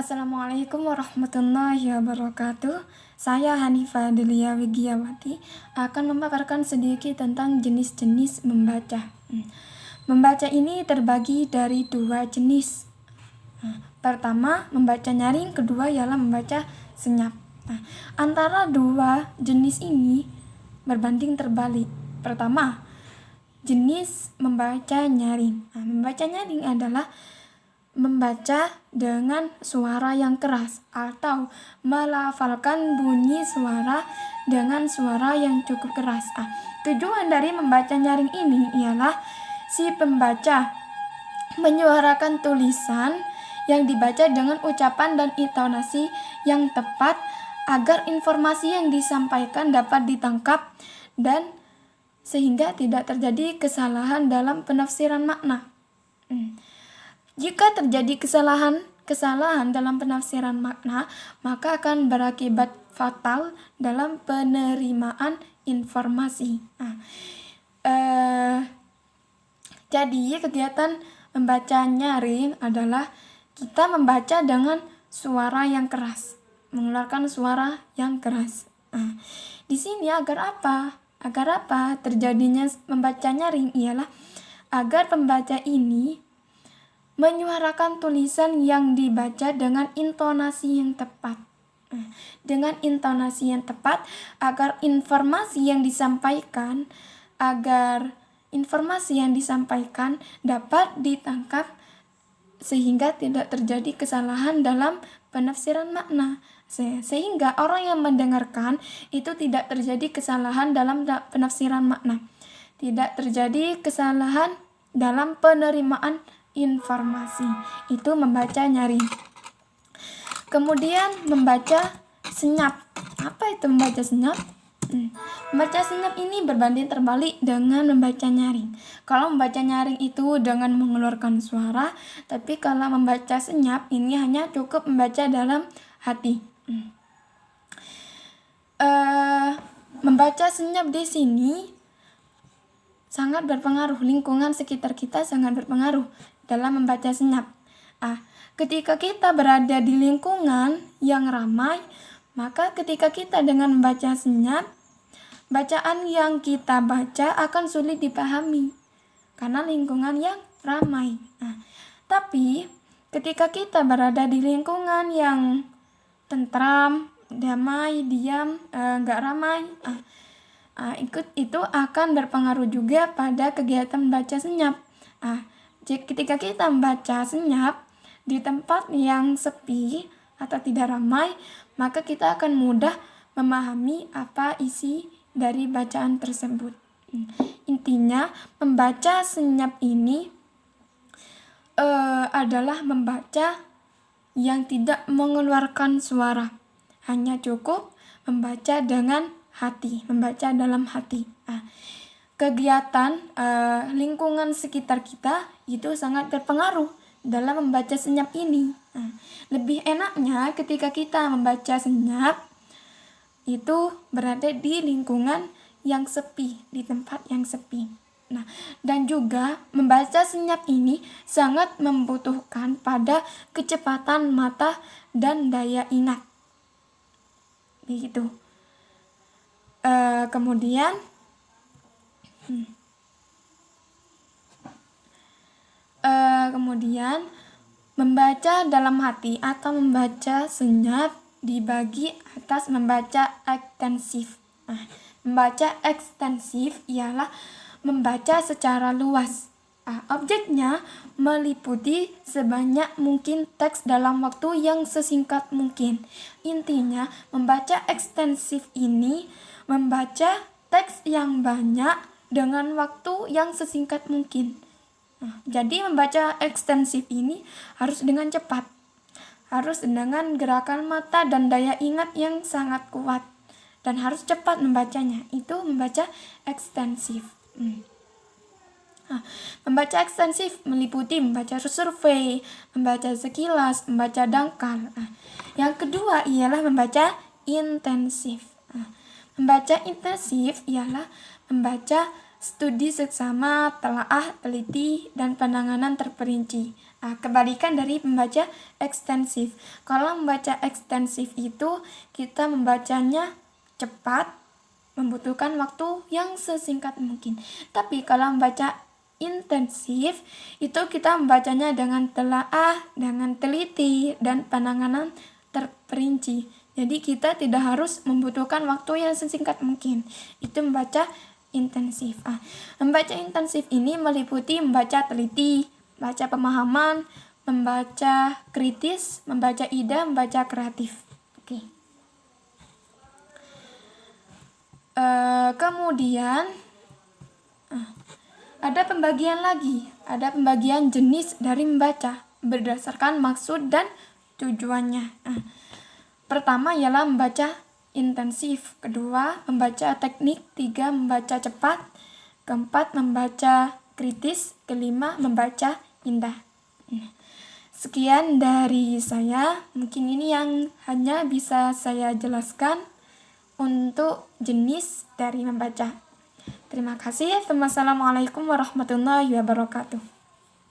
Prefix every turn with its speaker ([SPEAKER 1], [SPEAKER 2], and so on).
[SPEAKER 1] Assalamualaikum warahmatullahi wabarakatuh. Saya Hanifah Delia Wigiawati akan memaparkan sedikit tentang jenis-jenis membaca. Membaca ini terbagi dari dua jenis. Pertama, membaca nyaring, kedua ialah membaca senyap. Antara dua jenis ini berbanding terbalik. Pertama, jenis membaca nyaring. Membaca nyaring adalah membaca dengan suara yang keras atau melafalkan bunyi suara dengan suara yang cukup keras. Tujuan dari membaca nyaring ini ialah si pembaca menyuarakan tulisan yang dibaca dengan ucapan dan intonasi yang tepat agar informasi yang disampaikan dapat ditangkap dan sehingga tidak terjadi kesalahan dalam penafsiran makna. Jika terjadi kesalahan dalam penafsiran makna, maka akan berakibat fatal dalam penerimaan informasi. Jadi kegiatan membaca nyaring adalah kita membaca dengan suara yang keras, mengeluarkan suara yang keras. Di sini agar apa? Terjadinya membaca nyaring ialah agar pembaca ini menyuarakan tulisan yang dibaca dengan intonasi yang tepat. Dengan intonasi yang tepat agar informasi yang disampaikan dapat ditangkap sehingga tidak terjadi kesalahan dalam penafsiran makna. Sehingga orang yang mendengarkan itu tidak terjadi kesalahan dalam penafsiran makna. Tidak terjadi kesalahan dalam penerimaan informasi. Itu membaca nyaring. Kemudian membaca senyap. Apa itu membaca senyap? Membaca senyap ini berbanding terbalik dengan membaca nyaring. Kalau membaca nyaring itu dengan mengeluarkan suara, tapi kalau membaca senyap ini hanya cukup membaca dalam hati. Membaca senyap di sini sangat berpengaruh, lingkungan sekitar kita sangat berpengaruh dalam membaca senyap. Ketika kita berada di lingkungan yang ramai, maka ketika kita dengan membaca senyap, bacaan yang kita baca akan sulit dipahami karena lingkungan yang ramai. Tapi ketika kita berada di lingkungan yang tentram, damai, diam, gak ramai, itu akan berpengaruh juga pada kegiatan membaca senyap. Ketika kita membaca senyap di tempat yang sepi atau tidak ramai, maka kita akan mudah memahami apa isi dari bacaan tersebut. Intinya, membaca senyap ini adalah membaca yang tidak mengeluarkan suara. Hanya cukup membaca dengan hati, membaca dalam hati. Kegiatan lingkungan sekitar kita itu sangat berpengaruh dalam membaca senyap ini. Lebih enaknya ketika kita membaca senyap itu berada di lingkungan yang sepi, di tempat yang sepi. Dan juga membaca senyap ini sangat membutuhkan pada kecepatan mata dan daya ingat. Begitu. Kemudian membaca dalam hati atau membaca senyap dibagi atas membaca ekstensif. Membaca ekstensif ialah membaca secara luas. Objeknya meliputi sebanyak mungkin teks dalam waktu yang sesingkat mungkin. Intinya, membaca ekstensif ini membaca teks yang banyak dengan waktu yang sesingkat mungkin. Jadi membaca ekstensif ini harus dengan cepat, harus dengan gerakan mata dan daya ingat yang sangat kuat, dan harus cepat membacanya. Itu membaca ekstensif. Membaca ekstensif meliputi membaca survei, membaca sekilas, membaca dangkal. Yang kedua ialah membaca intensif. Membaca intensif ialah membaca studi seksama, telaah, teliti, dan penanganan terperinci. Kebalikan dari membaca ekstensif. Kalau membaca ekstensif itu kita membacanya cepat, membutuhkan waktu yang sesingkat mungkin. Tapi kalau membaca intensif itu kita membacanya dengan telaah, dengan teliti, dan penanganan terperinci. Jadi kita tidak harus membutuhkan waktu yang sesingkat mungkin. Itu membaca intensif. Membaca intensif ini meliputi membaca teliti, membaca pemahaman, membaca kritis, membaca ide, membaca kreatif. Oke. Kemudian ada pembagian lagi, ada pembagian jenis dari membaca berdasarkan maksud dan tujuannya. Pertama ialah membaca intensif, kedua membaca teknik, tiga membaca cepat, keempat membaca kritis, kelima membaca indah. Sekian dari saya, mungkin ini yang hanya bisa saya jelaskan untuk jenis dari membaca. Terima kasih. Wassalamualaikum warahmatullahi wabarakatuh.